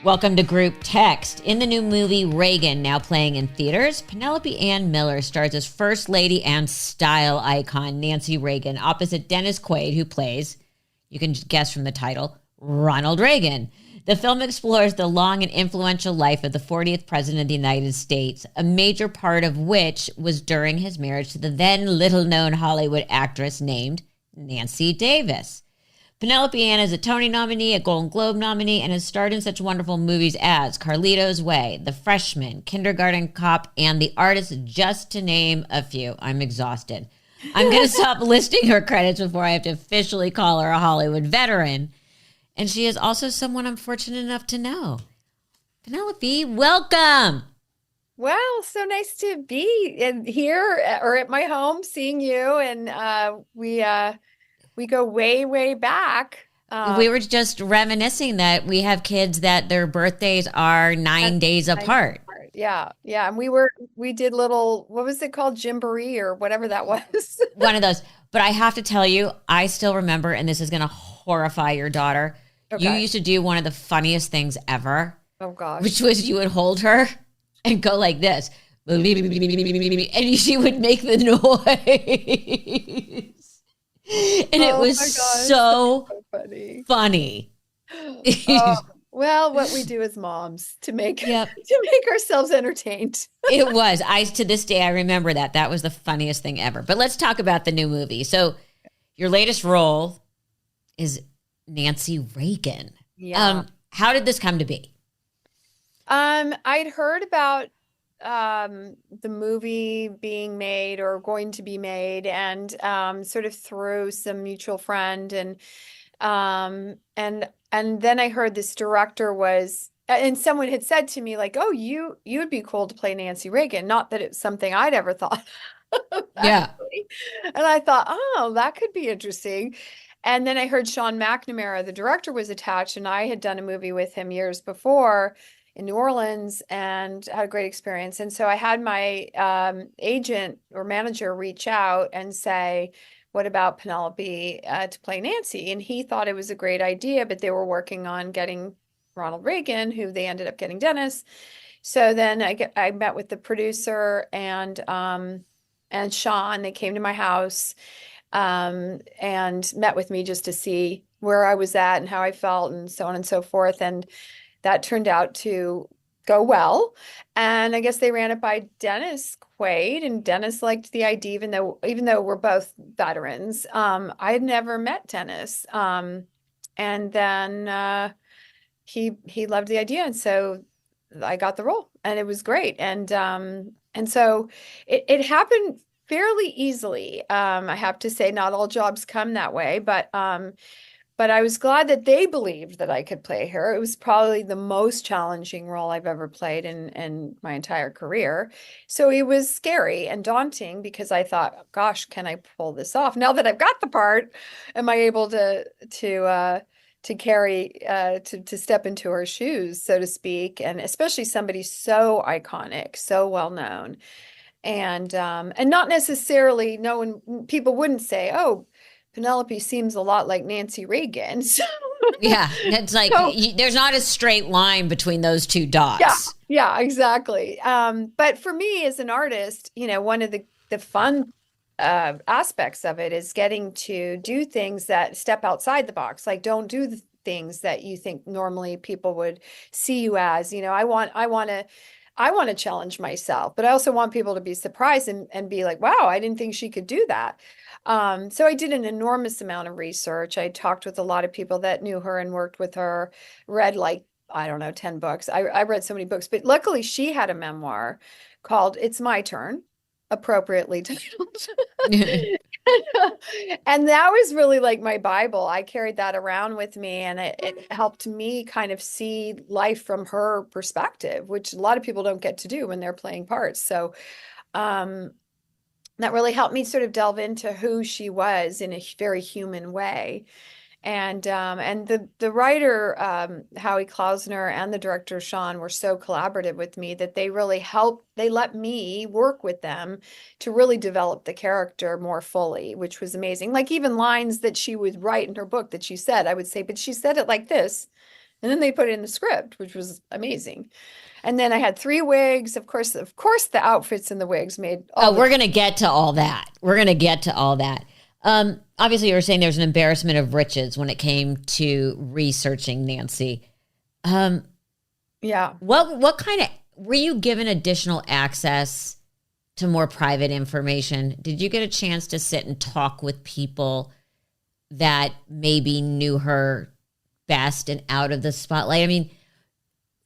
Welcome to Group Text. In the new movie Reagan, now playing in theaters, Penelope Ann Miller stars as First Lady and style icon Nancy Reagan opposite Dennis Quaid, who plays, you can guess from the title, Ronald Reagan. The film explores the long and influential life of the 40th President of the United States, a major part of which was during his marriage to the then little-known Hollywood actress named Nancy Davis. Penelope Ann is a Tony nominee, a Golden Globe nominee, and has starred in such wonderful movies as Carlito's Way, The Freshman, Kindergarten Cop, and The Artist, just to name a few. I'm exhausted. I'm going to stop listing her credits before I have to officially call her a Hollywood veteran. And she is also someone I'm fortunate enough to know. Penelope, welcome. Well, so nice to be in here or at my home seeing you. And we go way, way back. We were just reminiscing that we have kids that their birthdays are 9 days apart. Yeah. Yeah. And we did little, what was it called? Gymboree or whatever that was. One of those. But I have to tell you, I still remember, and this is going to horrify your daughter. Okay. You used to do one of the funniest things ever. Oh, gosh. Which was you would hold her and go like this. And she would make the noise. And it was so funny. Well, what we do as moms to make ourselves entertained. It was. To this day, I remember that. That was the funniest thing ever. But let's talk about the new movie. So your latest role is Nancy Reagan. Yeah. How did this come to be? I'd heard about the movie being made or going to be made, and sort of through some mutual friend, and then I heard this director was, and someone had said to me like, "Oh, you would be cool to play Nancy Reagan." Not that it's something I'd ever thought of, yeah. And I thought, oh, that could be interesting. And then I heard Sean McNamara, the director, was attached, and I had done a movie with him years before in New Orleans and had a great experience. And so I had my agent or manager reach out and say, what about Penelope to play Nancy? And he thought it was a great idea, but they were working on getting Ronald Reagan, who they ended up getting Dennis. So then I met with the producer and Sean. They came to my house and met with me just to see where I was at and how I felt and so on and so forth. And that turned out to go well. And I guess they ran it by Dennis Quaid, and Dennis liked the idea, even though we're both veterans. I had never met Dennis. And then he loved the idea. And so I got the role, and it was great. And so it happened fairly easily. I have to say, not all jobs come that way, but I was glad that they believed that I could play her. It was probably the most challenging role I've ever played in my entire career. So it was scary and daunting because I thought, gosh, can I pull this off? Now that I've got the part, am I able to step into her shoes, so to speak, and especially somebody so iconic, so well known. And not necessarily, people wouldn't say, oh, Penelope seems a lot like Nancy Reagan. So, yeah, it's like there's not a straight line between those two dots. Yeah, exactly. But for me as an artist, one of the fun aspects of it is getting to do things that step outside the box. Like, don't do the things that you think normally people would see you as. I want to challenge myself, but I also want people to be surprised and be like, wow, I didn't think she could do that. So I did an enormous amount of research. I talked with a lot of people that knew her and worked with her, read 10 books. I read so many books, but luckily she had a memoir called It's My Turn, appropriately titled. And that was really like my Bible. I carried that around with me, and it helped me kind of see life from her perspective, which a lot of people don't get to do when they're playing parts. So, that really helped me sort of delve into who she was in a very human way. And the writer, Howie Klausner, and the director, Sean, were so collaborative with me that they really they let me work with them to really develop the character more fully, which was amazing. Like even lines that she would write in her book that she said, I would say, but she said it like this. And then they put it in the script, which was amazing. And then I had 3 wigs. Of course, the outfits in the wigs made all Oh, we're going to get to all that. We're going to get to all that. Obviously, you were saying there's an embarrassment of riches when it came to researching Nancy. Yeah. What kind of, were you given additional access to more private information? Did you get a chance to sit and talk with people that maybe knew her best and out of the spotlight? I mean,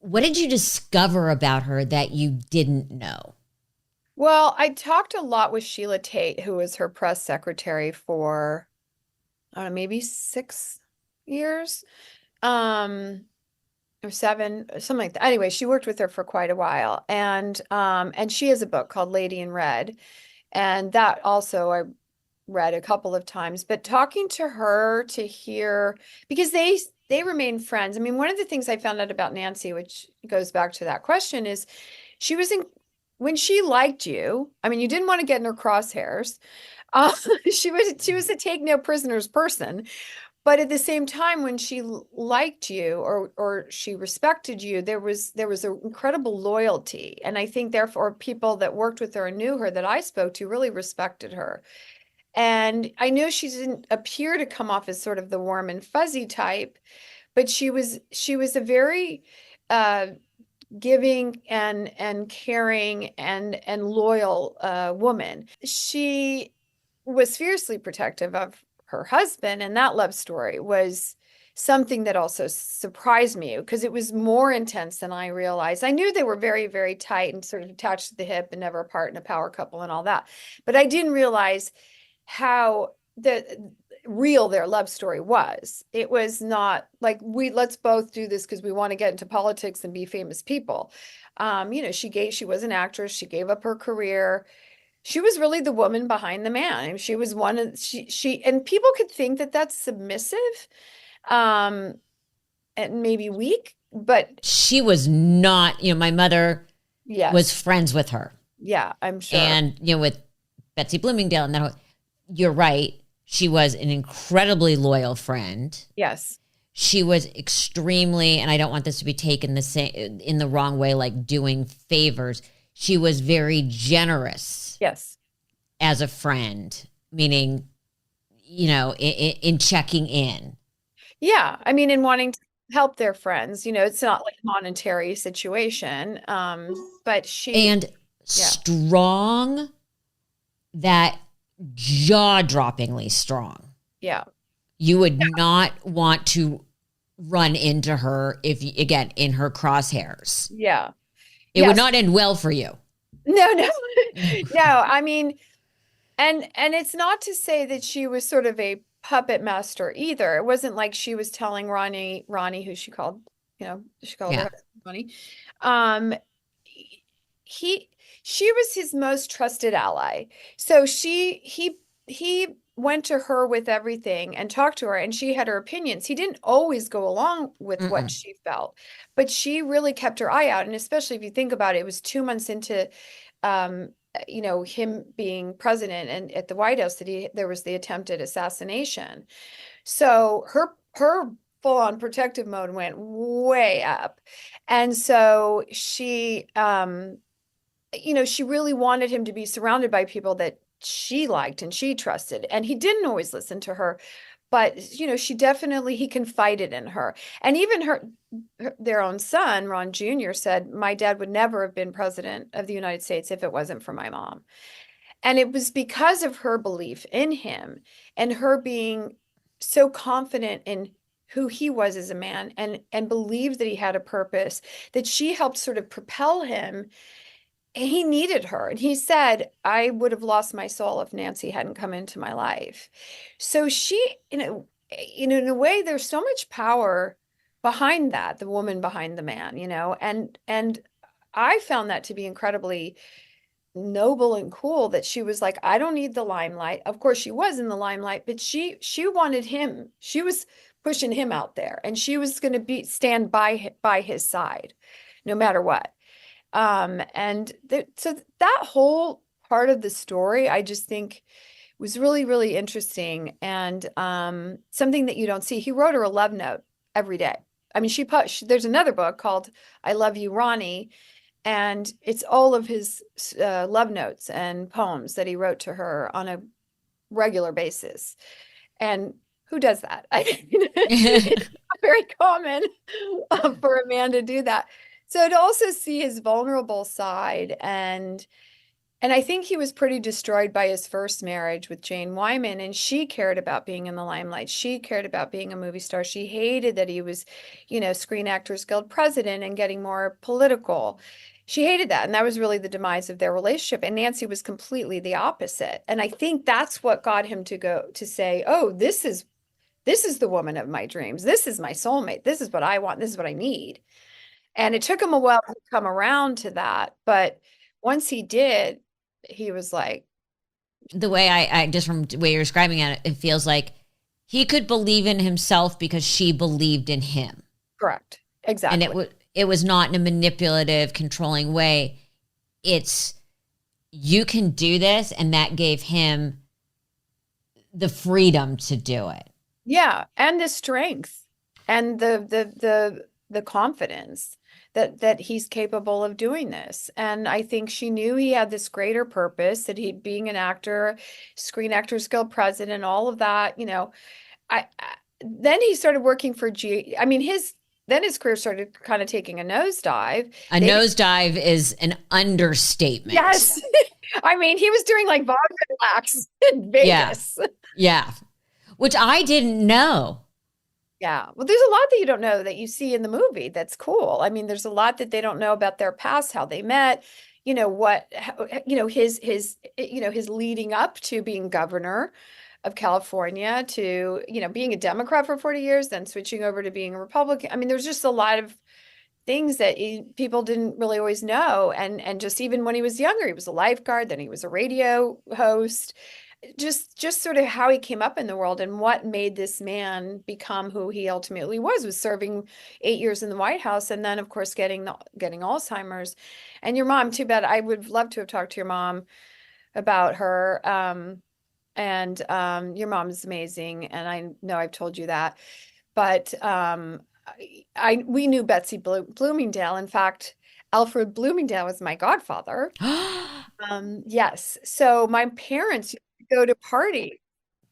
what did you discover about her that you didn't know? Well, I talked a lot with Sheila Tate, who was her press secretary for, I don't know, maybe 6 years, or 7, something like that. Anyway, she worked with her for quite a while, and she has a book called Lady in Red, and that also I read a couple of times. But talking to her to hear, because they remain friends. I mean, one of the things I found out about Nancy, which goes back to that question, is she was in when she liked you. I mean, you didn't want to get in her crosshairs. Uh, she was a take no prisoners person. But at the same time, when she liked you or she respected you, there was an incredible loyalty. And I think therefore people that worked with her and knew her that I spoke to really respected her. And I knew she didn't appear to come off as sort of the warm and fuzzy type, but she was a very giving and caring and loyal woman. She was fiercely protective of her husband, and that love story was something that also surprised me because it was more intense than I realized. I knew they were very, very tight and sort of attached to the hip and never apart and a power couple and all that, but I didn't realize how real their love story was. It was not like let's both do this because we want to get into politics and be famous people. She was an actress. She gave up her career. She was really the woman behind the man. I mean, she was one of she and people could think that that's submissive, and maybe weak, but She was not, my mother was yes, friends with her. yeah, I'm sure. And, with Betsy Bloomingdale and that you're right. She was an incredibly loyal friend. Yes, She was extremely, and I don't want this to be taken in the wrong way, like doing favors. She was very generous yes, as a friend, meaning, in checking in. yeah. I mean, in wanting to help their friends, it's not like a monetary situation. But And yeah, strong, that jaw-droppingly strong. yeah, You would not want to run into her again, in her crosshairs. yeah, It would yes. not end well for you. No, no, no. I mean, and it's not to say that she was sort of a puppet master either. It wasn't like she was telling Ronnie, who she called Yeah. her Ronnie. Um, he, she was his most trusted ally. So he went to her with everything and talked to her, and she had her opinions. He didn't always go along with what Mm-mm. she felt, but she really kept her eye out. And especially if you think about it, it was 2 months into him being president and at the White House that there was the attempted assassination. So her full-on protective mode went way up. And so she really wanted him to be surrounded by people that she liked and she trusted. And he didn't always listen to her, but he confided in her. And even their own son, Ron Jr., said, "My dad would never have been president of the United States if it wasn't for my mom." And it was because of her belief in him and her being so confident in who he was as a man and believed that he had a purpose, that she helped sort of propel him. He needed her. And he said, "I would have lost my soul if Nancy hadn't come into my life." So in a way, there's so much power behind that, the woman behind the man, and I found that to be incredibly noble and cool that she was like, "I don't need the limelight." Of course, she was in the limelight, but she wanted him. She was pushing him out there, and she was going to stand by his side, no matter what. So that whole part of the story, I just think was really, really interesting and something that you don't see. He wrote her a love note every day. I mean, there's another book called I Love You, Ronnie, and it's all of his love notes and poems that he wrote to her on a regular basis. And who does that? I mean, it's not very common for a man to do that. So to also see his vulnerable side, and I think he was pretty destroyed by his first marriage with Jane Wyman, and she cared about being in the limelight. She cared about being a movie star. She hated that he was, Screen Actors Guild president and getting more political. She hated that, and that was really the demise of their relationship. And Nancy was completely the opposite. And I think that's what got him to go to say, "Oh, this is the woman of my dreams. This is my soulmate. This is what I want. This is what I need." And it took him a while to come around to that, but once he did, he was like, the way I just from the way you're describing it, it feels like he could believe in himself because she believed in him. correct. Exactly. And it was not in a manipulative, controlling way. It's, you can do this, and that gave him the freedom to do it. Yeah, and the strength and the confidence that he's capable of doing this. And I think she knew he had this greater purpose, that he being an actor, Screen Actors Guild president, all of that, then he started working for then his career started kind of taking a nosedive. Nosedive is an understatement. Yes. I mean, he was doing like vodka relax in Vegas. Yeah. Which I didn't know. Yeah. Well, there's a lot that you don't know that you see in the movie. That's cool. I mean, there's a lot that they don't know about their past, how they met, his leading up to being governor of California, to, being a Democrat for 40 years, then switching over to being a Republican. I mean, there's just a lot of things that people didn't really always know. And just even when he was younger, he was a lifeguard, then he was a radio host. Just sort of how he came up in the world and what made this man become who he ultimately was serving 8 years in the White House, and then of course getting Alzheimer's. And your mom, too bad. I would love to have talked to your mom about her. And your mom is amazing, and I know I've told you that. But we knew Betsy Bloomingdale. In fact, Alfred Bloomingdale was my godfather. Yes. So my parents go to party.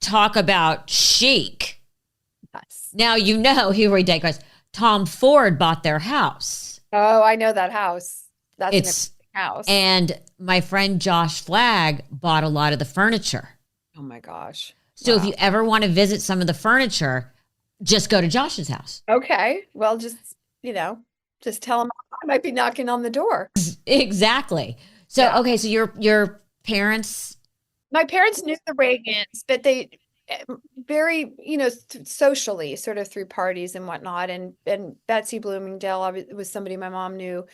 Talk about chic. Yes. Now, here we digress. Tom Ford bought their house. Oh, I know that house. It's an house. And my friend Josh Flagg bought a lot of the furniture. Oh my gosh. So Wow. if you ever want to visit some of the furniture, just go to Josh's house. Okay. Well, just tell him I might be knocking on the door. Exactly. So, Yeah. Okay. So your parents. My parents knew the Reagans, but they very, socially, sort of through parties and whatnot. And Betsy Bloomingdale was somebody my mom knew,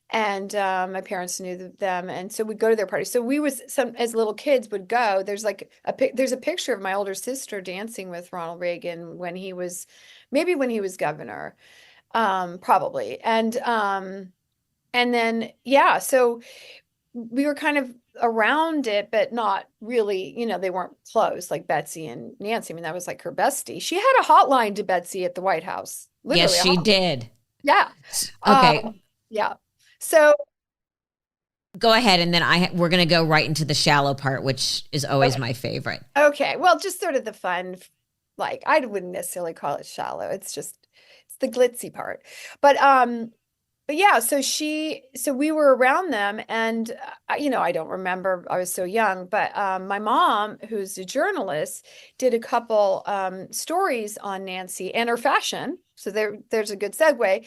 and my parents knew them, and so we'd go to their parties. So we as little kids would go. There's like there's a picture of my older sister dancing with Ronald Reagan when he was governor, probably, and then so we were kind of around it, but not really, they weren't close like Betsy and Nancy. I mean, that was like her bestie. She had a hotline to Betsy at the White House. Literally, yes, she did. Yeah. Okay. Yeah. So go ahead, and then we're going to go right into the shallow part, which is always my favorite. Okay. Well, just sort of the fun, like I wouldn't necessarily call it shallow. It's the glitzy part. But yeah, so we were around them, and I don't remember, I was so young, but my mom, who's a journalist, did a couple stories on Nancy and her fashion. So there's a good segue.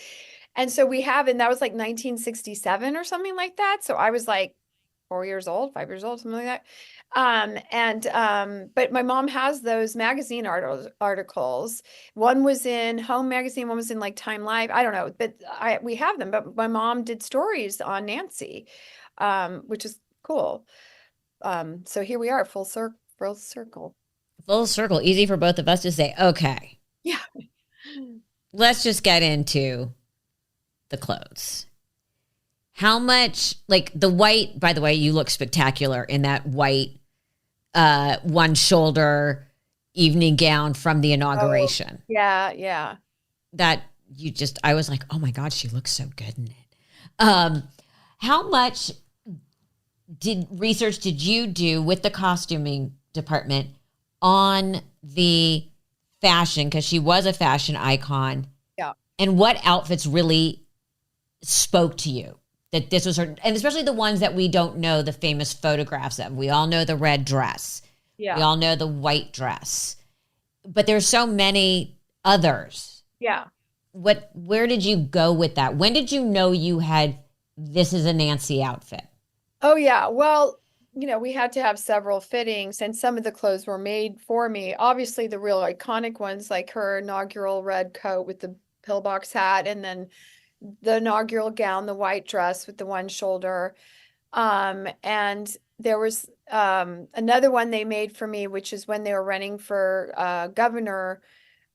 And so and that was like 1967 or something like that. So I was like 4 years old, 5 years old, something like that. But my mom has those magazine articles. One was in Home Magazine, one was in like Time Life. I don't know, but we have them. But my mom did stories on Nancy, which is cool. So here we are, full circle. Full circle. Easy for both of us to say, okay. Yeah. Let's just get into the clothes. How much, like the white, by the way, you look spectacular in that white one shoulder evening gown from the inauguration. Oh, yeah. That I was like, oh my God, she looks so good in it. How much research did you do with the costuming department on the fashion? Because she was a fashion icon. Yeah. And what outfits really spoke to you? That this was her, and especially the ones that we don't know the famous photographs of. We all know the red dress. Yeah. We all know the white dress. But there's so many others. Yeah. Where did you go with that? When did you know you had, this is a Nancy outfit? Oh, yeah. Well, we had to have several fittings, and some of the clothes were made for me. Obviously, the real iconic ones, like her inaugural red coat with the pillbox hat, and then the inaugural gown, the white dress with the one shoulder. And there was another one they made for me, which is when they were running for governor.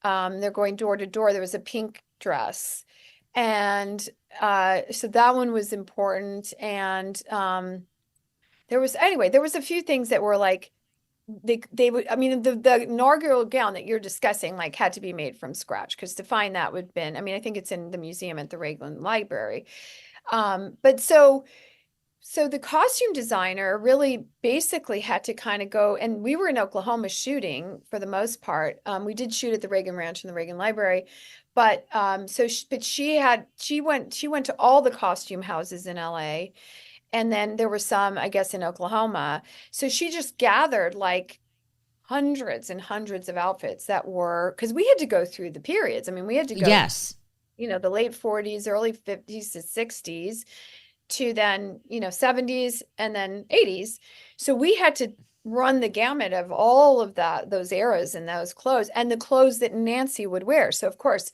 They're going door to door. There was a pink dress. And so that one was important. And there was a few things that were like they would, I mean, the inaugural gown that you're discussing like had to be made from scratch, because to find that would have been, I mean, I think it's in the museum at the Reagan Library. But so the costume designer really basically had to kind of go, and we were in Oklahoma shooting for the most part. We did shoot at the Reagan Ranch and the Reagan Library, but she went to all the costume houses in LA, and then there were some, I guess, in Oklahoma. So she just gathered like hundreds and hundreds of outfits that were, because we had to go through the periods. I mean, we had to go, Yes. the late 40s, early 50s to 60s, to then 70s and then 80s. So we had to run the gamut of all of those eras and those clothes, and the clothes that Nancy would wear. So of course,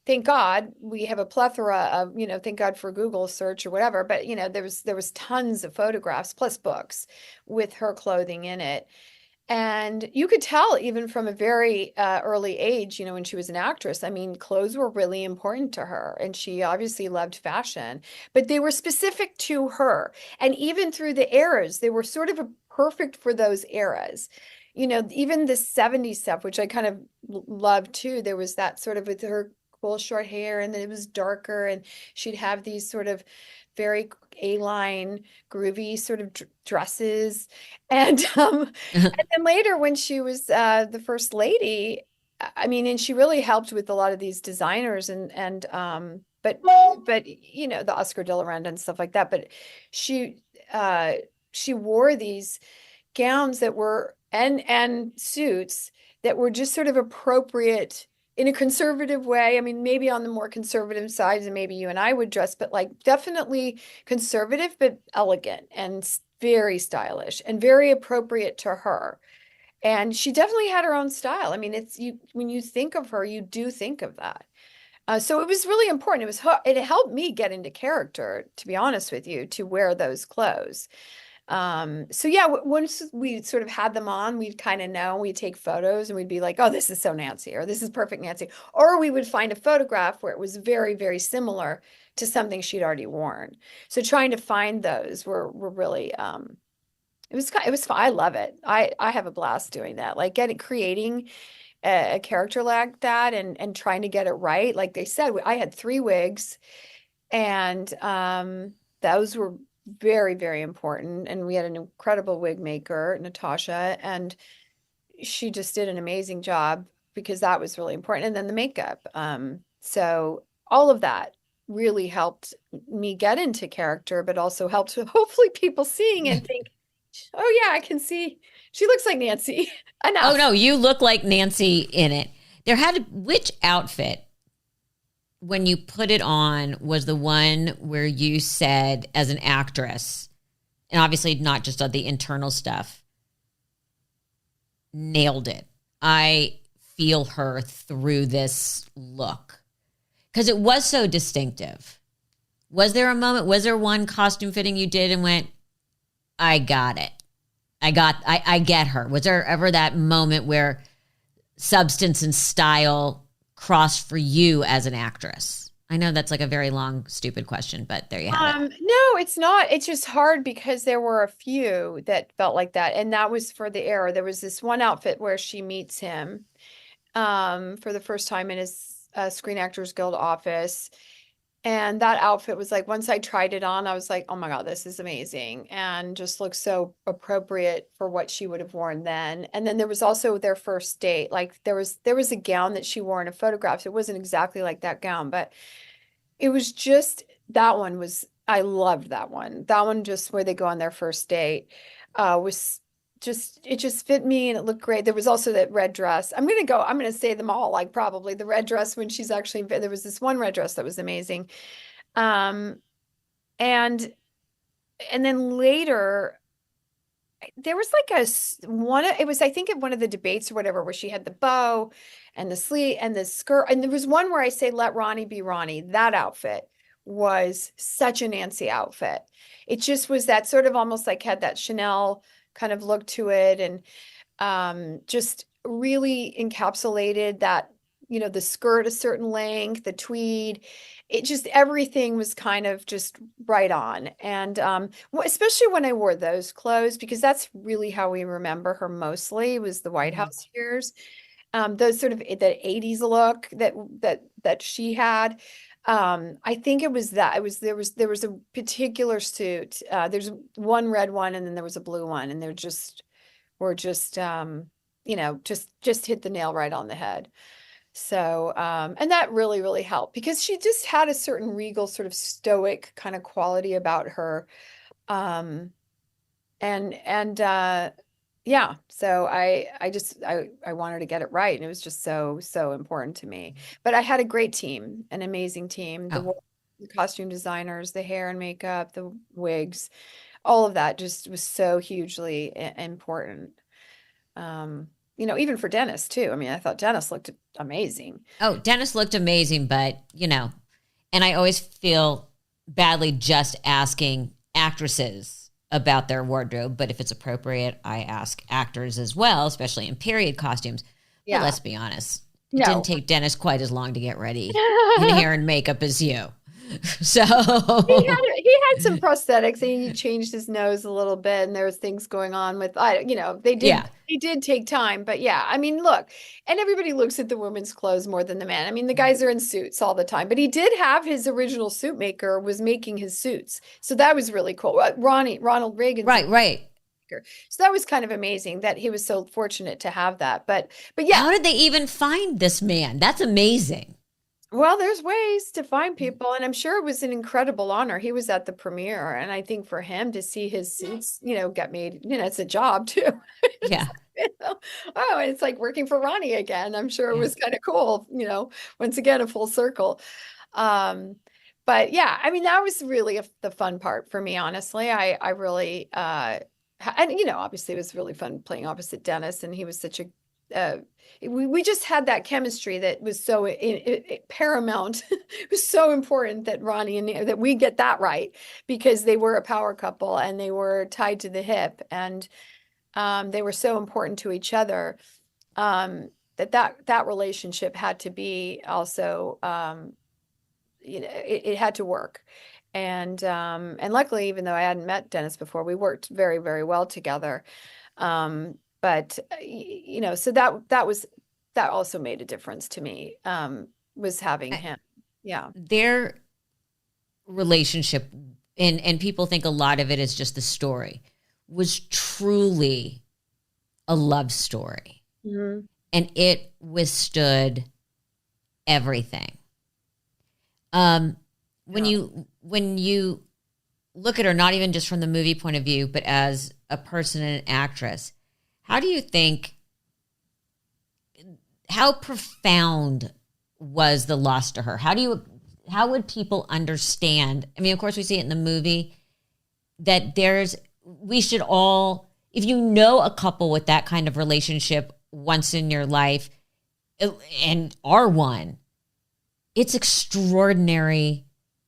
thank God we have a plethora of, thank God for Google search or whatever, but there was tons of photographs plus books with her clothing in it. And you could tell even from a very early age, when she was an actress, I mean, clothes were really important to her. And she obviously loved fashion, but they were specific to her. And even through the eras, they were sort of perfect for those eras. Even the 70s stuff, which I kind of loved too, there was that sort of with her cool short hair, and then it was darker, and she'd have these sort of very A-line, groovy sort of dresses. And and then later when she was the first lady, I mean, and she really helped with a lot of these designers and but the Oscar de la Renta and stuff like that. But she wore these gowns that were and suits that were just sort of appropriate in a conservative way. I mean, maybe on the more conservative side, and maybe you and I would dress, but like definitely conservative, but elegant and very stylish and very appropriate to her. And she definitely had her own style. I mean, when you think of her, you do think of that. So it was really important. It helped me get into character, to be honest with you, to wear those clothes. So yeah, once we sort of had them on, we'd kind of know, we'd take photos and we'd be like, oh, this is so Nancy, or this is perfect Nancy. Or we would find a photograph where it was very, very similar to something she'd already worn. So trying to find those were really, it was fun. I love it. I have a blast doing that, like creating a character like that and trying to get it right. Like they said, I had 3 wigs, and those were very, very important. And we had an incredible wig maker, Natasha, and she just did an amazing job, because that was really important. And then the makeup. So all of that really helped me get into character, but also helped hopefully people seeing and think, oh yeah, I can see she looks like Nancy. Enough. Oh no, you look like Nancy in it. Which outfit, when you put it on, was the one where you said, as an actress, and obviously not just on the internal stuff, nailed it? I feel her through this look, because it was so distinctive. Was there a moment, was there one costume fitting you did and went, I got it. I get her. Was there ever that moment where substance and style crossed for you as an actress? I know that's like a very long, stupid question, but there you have it. No, it's not. It's just hard because there were a few that felt like that. And that was for the era. There was this one outfit where she meets him for the first time in his Screen Actors Guild office. And that outfit was like, once I tried it on, I was like, oh my God, this is amazing. And just looks so appropriate for what she would have worn then. And then there was also their first date. Like there was a gown that she wore in a photograph. So it wasn't exactly like that gown, but it was just that one was I loved that one. That one just where they go on their first date was just it just fit me and it looked great. There was also that red dress. I'm gonna say them all, like probably the red dress when she's actually there was this one red dress that was amazing. Um and and then later there was like one it was I think at one of the debates or whatever where she had the bow and the sleeve and the skirt, and there was one where I say let Ronnie be Ronnie. That outfit was such a Nancy outfit. It just was that sort of almost like had that Chanel kind of look to it, and just really encapsulated that, the skirt a certain length, the tweed. It just everything was kind of just right on. And especially when I wore those clothes, because that's really how we remember her mostly was the White Mhm. House years. Those sort of the 80s look that she had. I think it was that it was there was a particular suit. There's one red one and then there was a blue one, and they're just were just just hit the nail right on the head. So, and that really, really helped because she just had a certain regal, sort of stoic kind of quality about her. Um, and yeah, so I wanted to get it right, and it was just so, so important to me. But I had a great team, an amazing team, Oh, the costume designers, the hair and makeup, the wigs, all of that just was so hugely important. Even for Dennis too. I mean, I thought Dennis looked amazing. oh, Dennis looked amazing, but and I always feel badly just asking actresses about their wardrobe, but if it's appropriate, I ask actors as well, especially in period costumes. But Yeah. let's be honest, it didn't No. take Dennis quite as long to get ready in hair and makeup as you. He So, had some prosthetics and he changed his nose a little bit, and there was things going on with they did yeah. they did take time. But yeah, I mean, look, and everybody looks at the women's clothes more than the man. I mean, the guys are in suits all the time, but he did have his original suit maker was making his suits. So that was really cool. Ronald Reagan's Right, right. maker. So that was kind of amazing that he was so fortunate to have that. But yeah, How did they even find this man? That's amazing. well, there's ways to find people, and I'm sure it was an incredible honor. He was at the premiere, and I think for him to see his suits, get made, it's a job too. Yeah. Oh, it's like working for Ronnie again. I'm sure it Yeah. was kind of cool, once again, a full circle. Um, but yeah, I mean, that was really the fun part for me, honestly. I really, and obviously it was really fun playing opposite Dennis, and he was such a, we just had that chemistry that was so paramount. It was so important that Ronnie and that we get that right, because they were a power couple and they were tied to the hip, and they were so important to each other, that relationship had to be also, it had to work. And luckily, even though I hadn't met Dennis before, we worked very, very well together. But so that also made a difference to me, was having I- him. Yeah. Their relationship, and people think a lot of it is just the story, was truly a love story. Mhm. And it withstood everything. Um, when Yeah. you look at her, not even just from the movie point of view, but as a person and an actress, how do you think, how profound was the loss to her? How would people understand? I mean, of course, we see it in the movie that we should all, if you know a couple with that kind of relationship once in your life and are one, it's extraordinary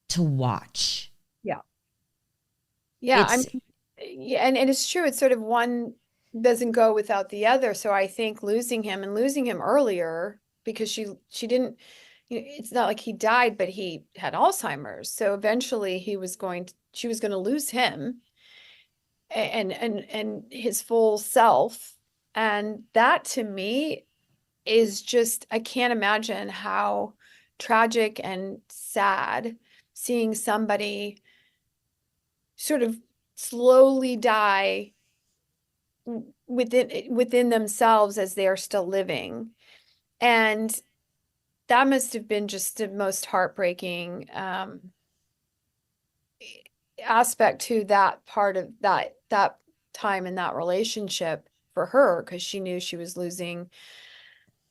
to watch. Yeah. Yeah. I It's mean, yeah, and it's true. It's sort of one doesn't go without the other. So I think losing him earlier, because she didn't, it's not like he died, but he had Alzheimer's. So eventually she was going to lose him and his full self. And that to me is just, I can't imagine how tragic and sad seeing somebody sort of slowly die within themselves as they are still living. And that must have been just the most heartbreaking aspect to that part of that time in that relationship for her, because she knew she was losing,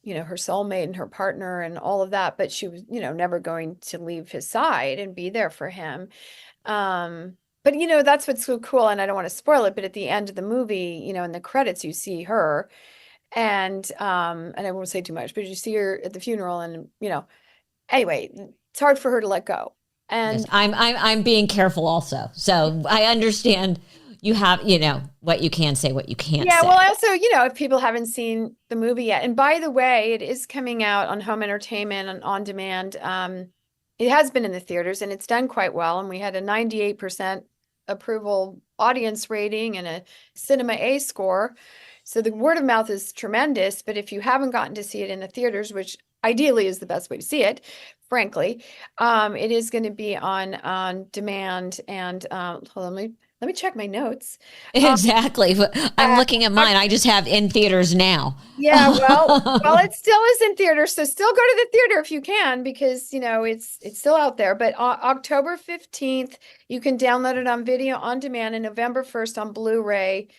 her soulmate and her partner and all of that, but she was, never going to leave his side and be there for him. But that's what's so cool, and I don't want to spoil it, but at the end of the movie, in the credits, you see her, and I won't say too much, but you see her at the funeral, and anyway, it's hard for her to let go. Yes, And I'm being careful also. So I understand you have, what you can say, what you can't yeah, say. well, also, if people haven't seen the movie yet, and by the way, it is coming out on home entertainment and on demand. It has been in the theaters and it's done quite well. And we had a 98% approval audience rating and a Cinema A score. So the word of mouth is tremendous. But if you haven't gotten to see it in the theaters, which ideally is the best way to see it, frankly, it is going to be on demand. And hold on, let me check my notes. Um, Exactly. I'm uh, looking at mine. I just have in theaters now. Yeah, well, it still is in theater, so still go to the theater if you can, because it's still out there. But October 15th, you can download it on video on demand, and November 1st on Blu-ray.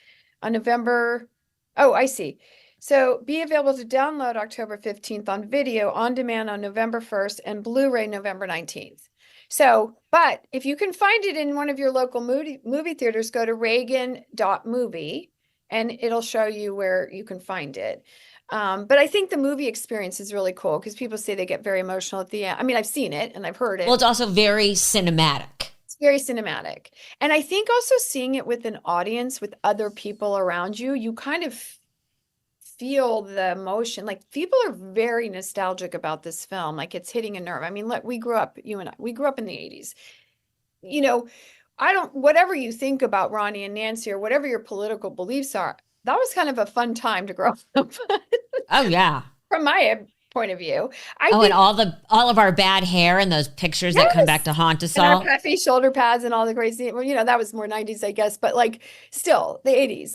On November, oh, I see. So be available to download October 15th on video on demand on November 1st and Blu-ray November 19th. So, but if you can find it in one of your local movie theaters, go to Reagan.movie and it'll show you where you can find it. But I think the movie experience is really cool because people say they get very emotional at the end. I mean, I've seen it and I've heard Well, it. it's also very cinematic. It's very cinematic. And I think also seeing it with an audience, with other people around you, you kind of feel the emotion. Like people are very nostalgic about this film. Like it's hitting a nerve. I mean, look, you and I, we grew up in the 80s. You know, whatever you think about Ronnie and Nancy or whatever your political beliefs are, that was kind of a fun time to grow up Oh yeah. from my point of view. I Oh, and think, all of our bad hair and those pictures that come back yes, to haunt us and our all. puffy shoulder pads and all the crazy, well, that was more 90s, I guess, but like still the 80s.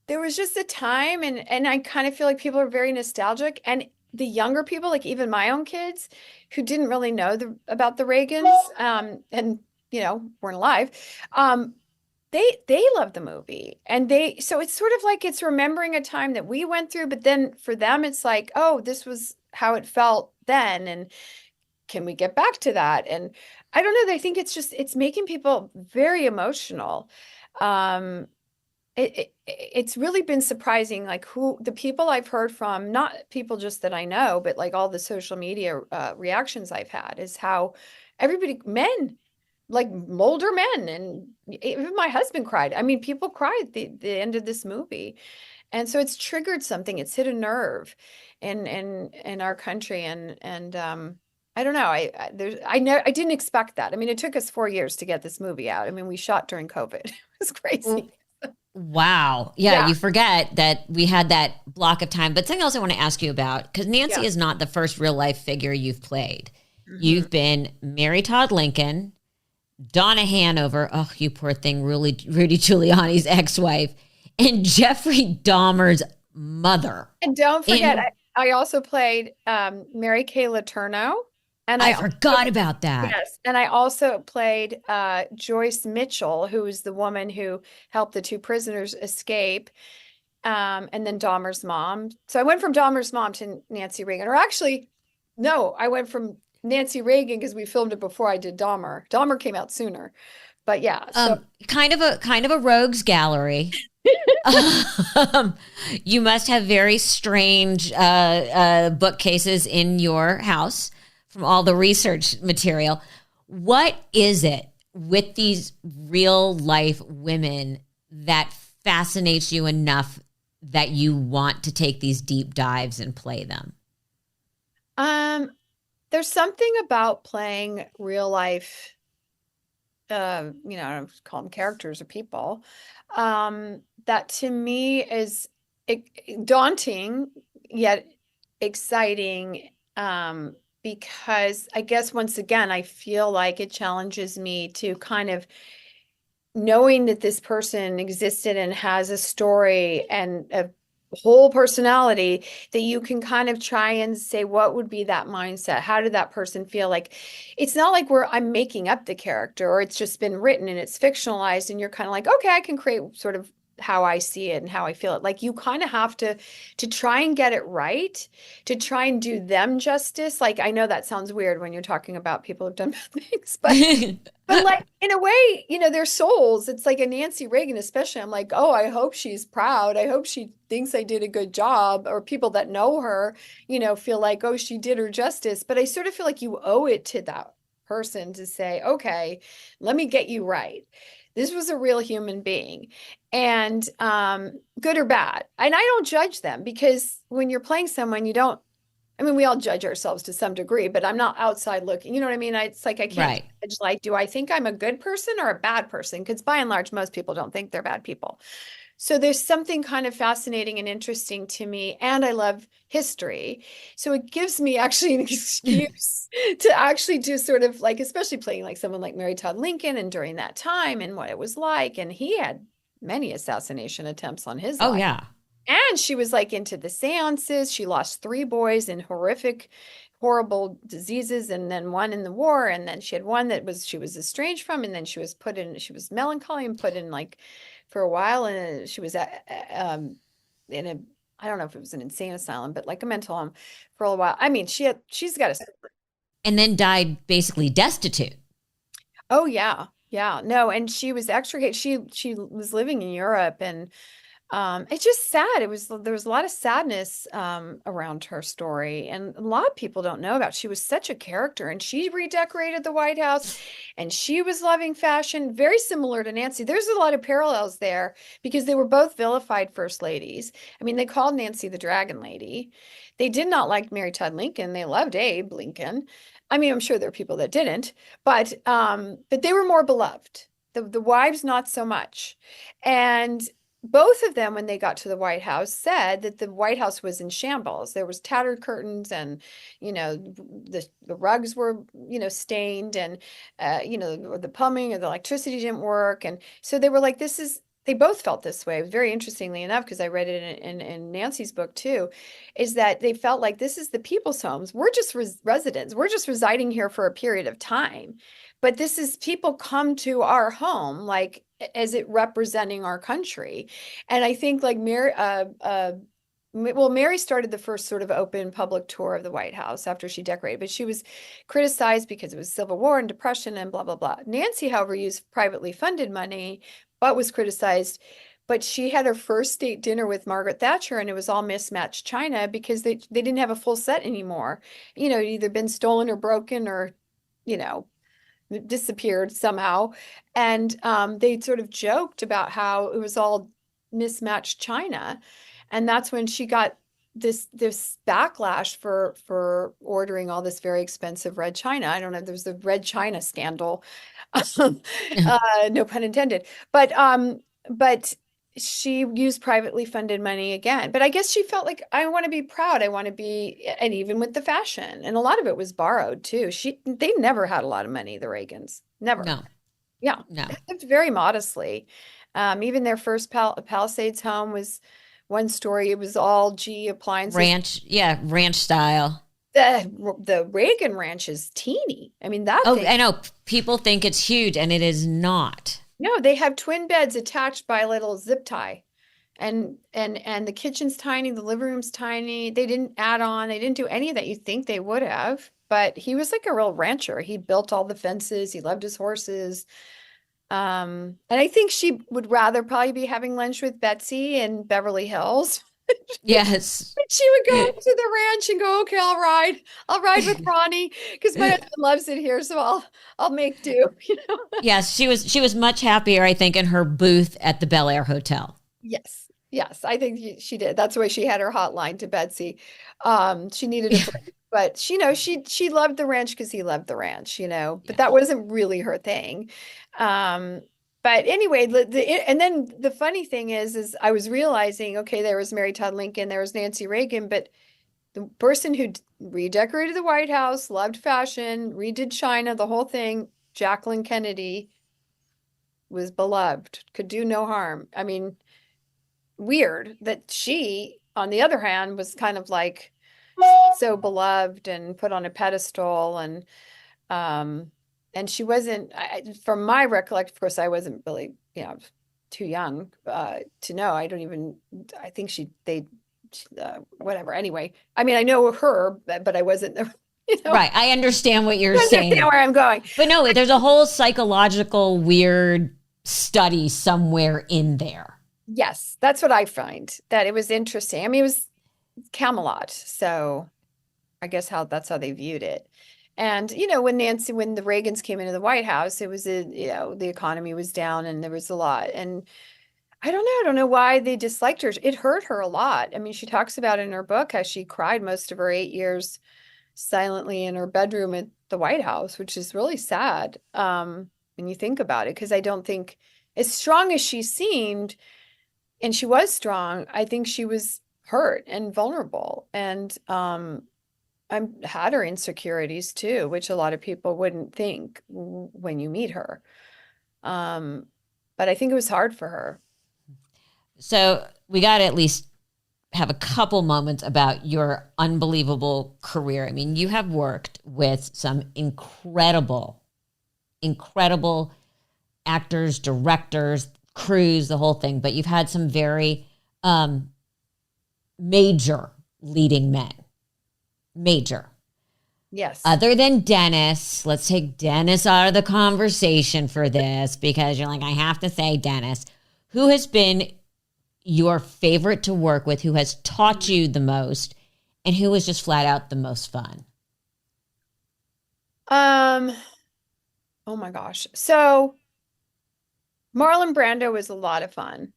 There was just a time, and I kind of feel like people are very nostalgic, and the younger people, like even my own kids who didn't really know about the Reagans, and weren't alive, they love the movie, and so it's sort of like it's remembering a time that we went through, but then for them it's like, oh, this was how it felt then, and can we get back to that? And I don't know, I think it's making people very emotional. um it's really been surprising, like who the people I've heard from, not people just that I know, but like all the social media reactions I've had, is how everybody, men, like older men, and even my husband cried. I mean, people cried at the end of this movie. And so it's triggered something. It's hit a nerve in our country. And I don't know. I didn't expect that. I mean, it took us 4 years to get this movie out. I mean, we shot during COVID. It was crazy. Wow. Yeah, Yeah. you forget that we had that block of time. But something else I want to ask you about, because Nancy Yeah. is not the first real life figure you've played. Mhm. You've been Mary Todd Lincoln, Donna Hanover, oh, you poor thing, Rudy Giuliani's ex-wife, and Jeffrey Dahmer's mother. And don't forget, In I also played Mary Kay Letourneau, and I I also, forgot about that. yes, and I also played Joyce Mitchell, who was the woman who helped the two prisoners escape, and then Dahmer's mom. So I went from Dahmer's mom to Nancy Reagan, or actually, no, I went from Nancy Reagan because we filmed it before I did Dahmer. Dahmer came out sooner, but yeah. So Kind of a rogues gallery. Um, you must have very strange bookcases in your house from all the research material. What is it with these real life women that fascinates you enough that you want to take these deep dives and play them? um, there's something about playing real life, I don't call them characters or people, that to me is daunting yet exciting um, because I guess once again, I feel like it challenges me to kind of knowing that this person existed and has a story and a whole personality, that you can kind of try and say, what would be that mindset? How did that person feel? Like, it's not like I'm making up the character, or it's just been written and it's fictionalized and you're kind of like, okay, I can create sort of how I see it and how I feel it. Like, you kind of have to try and get it right, to try and do them justice. Like, I know that sounds weird when you're talking about people who've done bad things, but like, in a way, their souls, it's like a Nancy Reagan, especially. I'm like, oh, I hope she's proud. I hope she thinks I did a good job. Or people that know her, feel like, oh, she did her justice. But I sort of feel like you owe it to that person to say, okay, let me get you right. This was a real human being, and good or bad. And I don't judge them, because when you're playing someone, you don't, I mean, we all judge ourselves to some degree, but I'm not outside looking. You know what I mean? It's like I can't Right. judge, like, do I think I'm a good person or a bad person? Because by and large, most people don't think they're bad people. So there's something kind of fascinating and interesting to me, and I love history. So it gives me actually an excuse to actually do sort of like, especially playing like someone like Mary Todd Lincoln and during that time and what it was like. And he had many assassination attempts on his Oh life. yeah. And she was like into the seances. She lost three boys in horrific, horrible diseases, and then one in the war. And then she had one that she was estranged from, and then she was melancholy and put in like for a while. And she was in a, I don't know if it was an insane asylum, but like a mental home for a while. I mean, she's got a, And then died basically destitute. oh yeah. Yeah, no, and she was extricated. She was living in Europe, and it's just sad. There was a lot of sadness around her story, and a lot of people don't know about. She was such a character, and she redecorated the White House, and she was loving fashion, very similar to Nancy. There's a lot of parallels there because they were both vilified first ladies. I mean, they called Nancy the Dragon Lady. They did not like Mary Todd Lincoln. They loved Abe Lincoln. I mean, I'm sure there are people that didn't, but they were more beloved. The wives, not so much. And both of them, when they got to the White House, said that the White House was in shambles. There was tattered curtains, and the rugs were stained, and the plumbing or the electricity didn't work, and so they were like, this is. They both felt this way. Very interestingly enough, because I read it in Nancy's book too, is that they felt like this is the people's homes. We're just residents. We're just residing here for a period of time. But this is people come to our home, like as it representing our country. And I think like Mary started the first sort of open public tour of the White House after she decorated, but she was criticized because it was Civil War and Depression and blah, blah, blah. Nancy, however, used privately funded money, but was criticized. But she had her first state dinner with Margaret Thatcher, and it was all mismatched china because they didn't have a full set anymore. It either been stolen or broken or, you know, disappeared somehow. And they sort of joked about how it was all mismatched china. And that's when she got this backlash for ordering all this very expensive red china. I don't know, there was the red china scandal. No pun intended. But she used privately funded money again. But I guess she felt like, I want to be proud. I want to be, and even with the fashion, and a lot of it was borrowed too. They never had a lot of money, the Reagans, never. No, Yeah, no. they lived very modestly. Even their first Palisades home was one story. It was all G appliances. Ranch, yeah, ranch style. The Reagan ranch is teeny. I mean, that Oh, thing. I know. People think it's huge, and it is not. No, they have twin beds attached by a little zip tie. And the kitchen's tiny, the living room's tiny. They didn't add on, they didn't do any of that. You think they would have, but he was like a real rancher. He built all the fences, he loved his horses. And I think she would rather probably be having lunch with Betsy in Beverly Hills. Yes. She would go to the ranch and go, okay, I'll ride with Ronnie because my husband loves it here, so I'll make do. Yes, she was much happier, I think, in her booth at the Bel Air Hotel. Yes. Yes, I think she did. That's why she had her hotline to Betsy. She needed a break, but she loved the ranch because he loved the ranch, but Yeah. that wasn't really her thing. But anyway, and then the funny thing is I was realizing, okay, there was Mary Todd Lincoln, there was Nancy Reagan, but The person who redecorated the White House, loved fashion, redid China, the whole thing, Jacqueline Kennedy, was beloved, could do no harm. I mean, weird that she, on the other hand, was kind of like so beloved and put on a pedestal, um and she wasn't, from my recollection, of course, I wasn't really, too young to know. I think whatever. Anyway, I mean, I know her, but I wasn't, Right. I understand what you're you understand saying. where I'm going. But no, there's a whole psychological weird study somewhere in there. Yes, that's what I find, that it was interesting. I mean, it was Camelot, so I guess that's how they viewed it. And when the Reagans came into the White House, it was the economy was down and there was a lot. And I don't know why they disliked her. It hurt her a lot. I mean, she talks about in her book how she cried most of her 8 years silently in her bedroom at the White House, which is really sad, when you think about it, because I don't think, as strong as she seemed, and she was strong, I think she was hurt and vulnerable. And I had her insecurities too, which a lot of people wouldn't think when you meet her. Um, but I think it was hard for her. So we got to at least have a couple moments about your unbelievable career. I mean, you have worked with some incredible, incredible actors, directors, crews, the whole thing, but you've had some very major leading men. Major. Yes. Other than Dennis, let's take Dennis out of the conversation for this, because you're like, I have to say Dennis. Who has been your favorite to work with, who has taught you the most, and who was just flat out the most fun? Oh my gosh. So Marlon Brando was a lot of fun.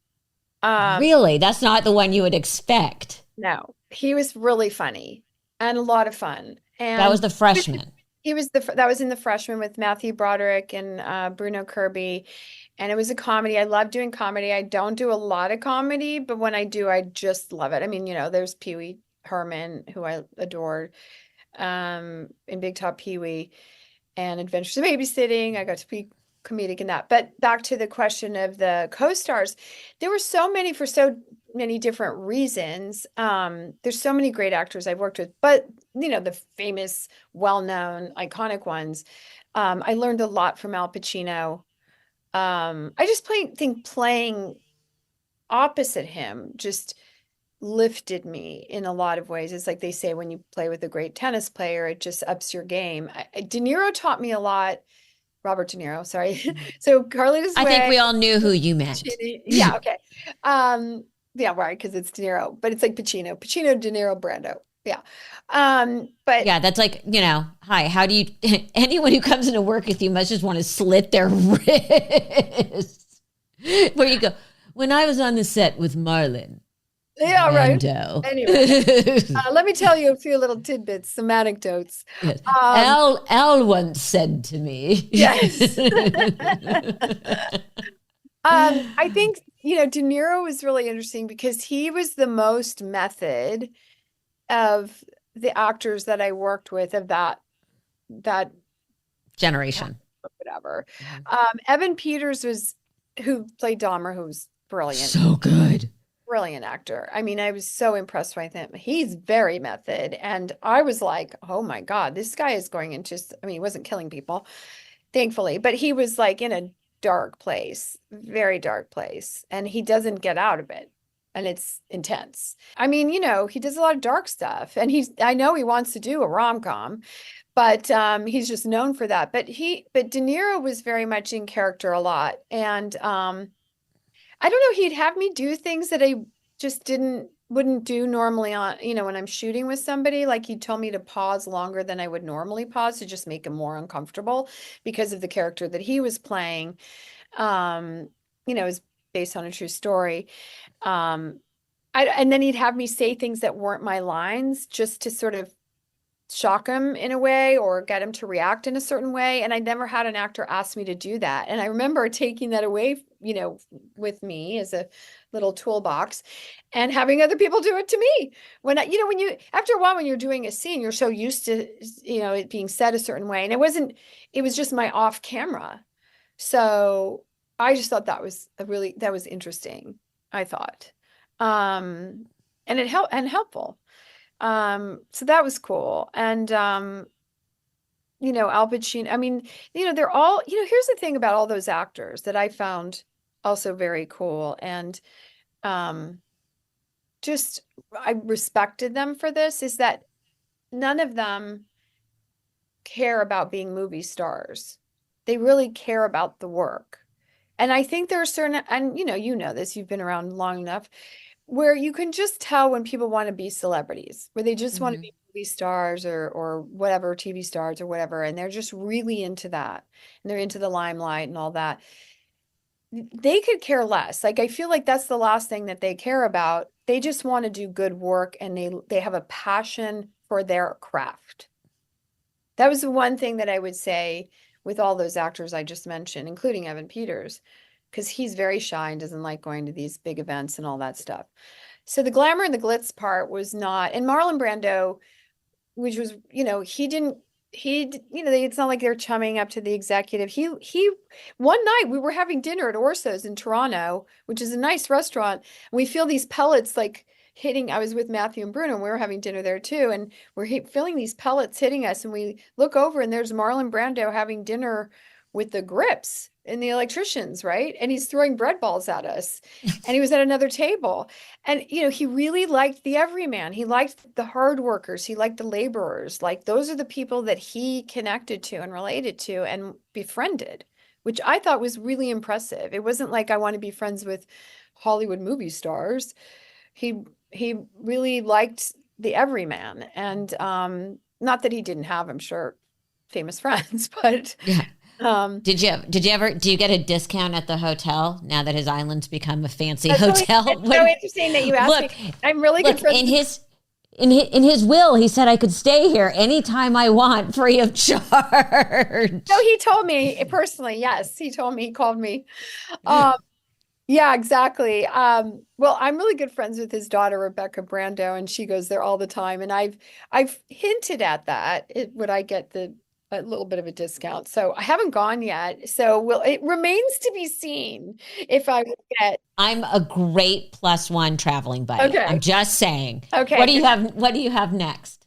Really? That's not the one you would expect. No, he was really funny and a lot of fun. That was And the freshman. that was in The Freshman with Matthew Broderick and Bruno Kirby. And it was a comedy. I love doing comedy. I don't do a lot of comedy, but when I do, I just love it. I mean, there's Pee Wee Herman, who I adored, in Big Top Pee Wee and Adventures of Babysitting. I got to be comedic in that. But back to the question of the co-stars, there were so many for so many different reasons. There's so many great actors I've worked with, but the famous, well-known, iconic ones. I learned a lot from Al Pacino. I just think playing opposite him just lifted me in a lot of ways. It's like they say, when you play with a great tennis player, it just ups your game. De Niro taught me a lot. Robert De Niro, sorry. So Carlita's I Way. think we all knew who you meant. Yeah, okay. Yeah, right, because it's De Niro, but it's like Pacino, De Niro, Brando. Yeah. But Yeah, that's like, hi, how do you, anyone who comes into work with you must just want to slit their wrists. Where you go, when I was on the set with Marlon. yeah, Brando. Right. Anyway, let me tell you a few little tidbits, some anecdotes. Yes. Al once said to me. Yes. I think, De Niro was really interesting because he was the most method of the actors that I worked with, of that Generation. whatever. Evan Peters who played Dahmer, who was brilliant. So good. Brilliant actor. I mean, I was so impressed with him. He's very method. And I was like, oh my God, this guy is going into, I mean, he wasn't killing people, thankfully, but he was like in a dark place, very dark place. And he doesn't get out of it. And it's intense. I mean, he does a lot of dark stuff. And I know he wants to do a rom-com, but he's just known for that. But De Niro was very much in character a lot. And I don't know, he'd have me do things that I just wouldn't do normally on, when I'm shooting with somebody. Like, he told me to pause longer than I would normally pause to just make him more uncomfortable because of the character that he was playing. It was based on a true story. And then he'd have me say things that weren't my lines just to sort of shock him in a way or get him to react in a certain way. And I never had an actor ask me to do that. And I remember taking that away, with me as a little toolbox and having other people do it to me. When after a while, when you're doing a scene, you're so used to, it being said a certain way. And it was just my off camera. So I just thought that was interesting, I thought. And it helped and helpful. So that was cool. And, Al Pacino, I mean, they're all, here's the thing about all those actors that I found also very cool. And, just, I respected them for this, is that none of them care about being movie stars. They really care about the work. And I think there are certain, and you know this, you've been around long enough, where you can just tell when people want to be celebrities, where they just want to be movie stars or whatever, TV stars or whatever, and they're just really into that, and they're into the limelight and all that. They could care less. Like, I feel like that's the last thing that they care about. They just want to do good work, and they have a passion for their craft. That was the one thing that I would say with all those actors I just mentioned, including Evan Peters, because he's very shy and doesn't like going to these big events and all that stuff. So the glamour and the glitz part was not, and Marlon Brando, which was, it's not like they're chumming up to the executive. One night we were having dinner at Orso's in Toronto, which is a nice restaurant. And we feel these pellets like hitting. I was with Matthew and Bruno, and we were having dinner there too. And we're feeling these pellets hitting us. And we look over, and there's Marlon Brando having dinner with the grips and the electricians, right? And he's throwing bread balls at us. And he was at another table. And, he really liked the everyman. He liked the hard workers. He liked the laborers. Like, those are the people that he connected to and related to and befriended, which I thought was really impressive. It wasn't like, I want to be friends with Hollywood movie stars. He really liked the everyman. And not that he didn't have, I'm sure, famous friends, but yeah. Do you get a discount at the hotel now that his island's become a fancy hotel? It's so interesting that you asked me. I'm really good friends. In his will, he said I could stay here anytime I want, free of charge. No, he told me personally. Yes, he told me. He called me. Yeah, exactly. Well, I'm really good friends with his daughter, Rebecca Brando, and she goes there all the time. And I've hinted at that. Would I get a little bit of a discount? So I haven't gone yet. So it remains to be seen if I would get. I'm a great +1 traveling buddy. Okay. I'm just saying. Okay. What do you have next?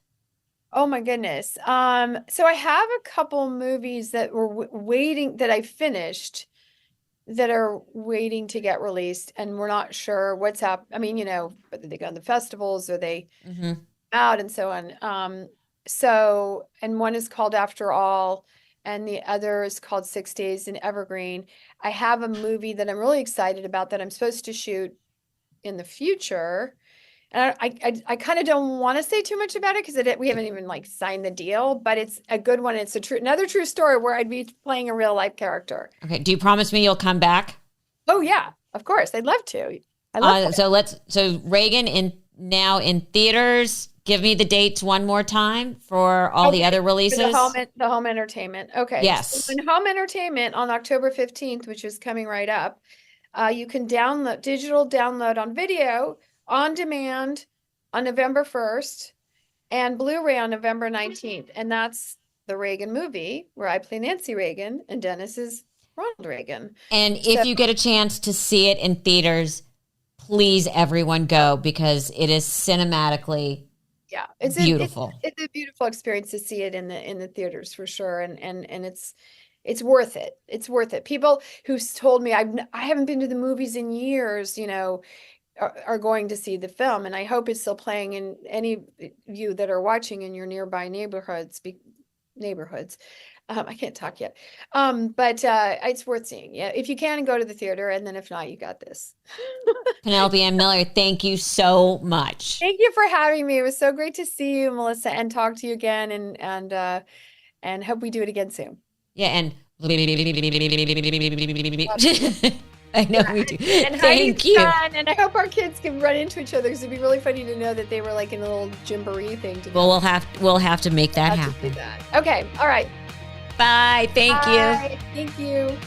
Oh my goodness. So I have a couple movies that were waiting, that I finished, that are waiting to get released, and we're not sure what's happening. I mean, whether they go on the festivals or they out and so on. And one is called After All, and the other is called 6 Days in Evergreen. I have a movie that I'm really excited about that I'm supposed to shoot in the future. And I kind of don't want to say too much about it because we haven't even signed the deal, but it's a good one. It's another true story where I'd be playing a real life character. Okay. Do you promise me you'll come back? Oh yeah, of course. I'd love to. So Reagan now in theaters. Give me the dates one more time for all the other releases. The home entertainment. Okay. Yes. So in home entertainment on October 15th, which is coming right up, you can digital download on video on demand on November 1st and Blu-ray on November 19th. And that's the Reagan movie where I play Nancy Reagan and Dennis is Ronald Reagan. And if you get a chance to see it in theaters, please everyone go, because it is cinematically it's beautiful. It's a beautiful experience to see it in the theaters for sure. And it's worth it. It's worth it. People who's told me I haven't been to the movies in years, are going to see the film, and I hope it's still playing in any of you that are watching in your nearby neighborhoods. I can't talk yet. But it's worth seeing. Yeah, if you can, go to the theater, and then if not, you got this. Penelope Ann Miller, thank you so much. Thank you for having me. It was so great to see you, Melissa, and talk to you again, and hope we do it again soon. Yeah, and I know we do. And Thank Heidi's you. fun, and I hope our kids can run into each other because it'd be really funny to know that they were like in a little jamboree thing together. Well, we'll have to make that Have to happen. do that. Okay, all right. Bye. Thank you. Bye. Thank you.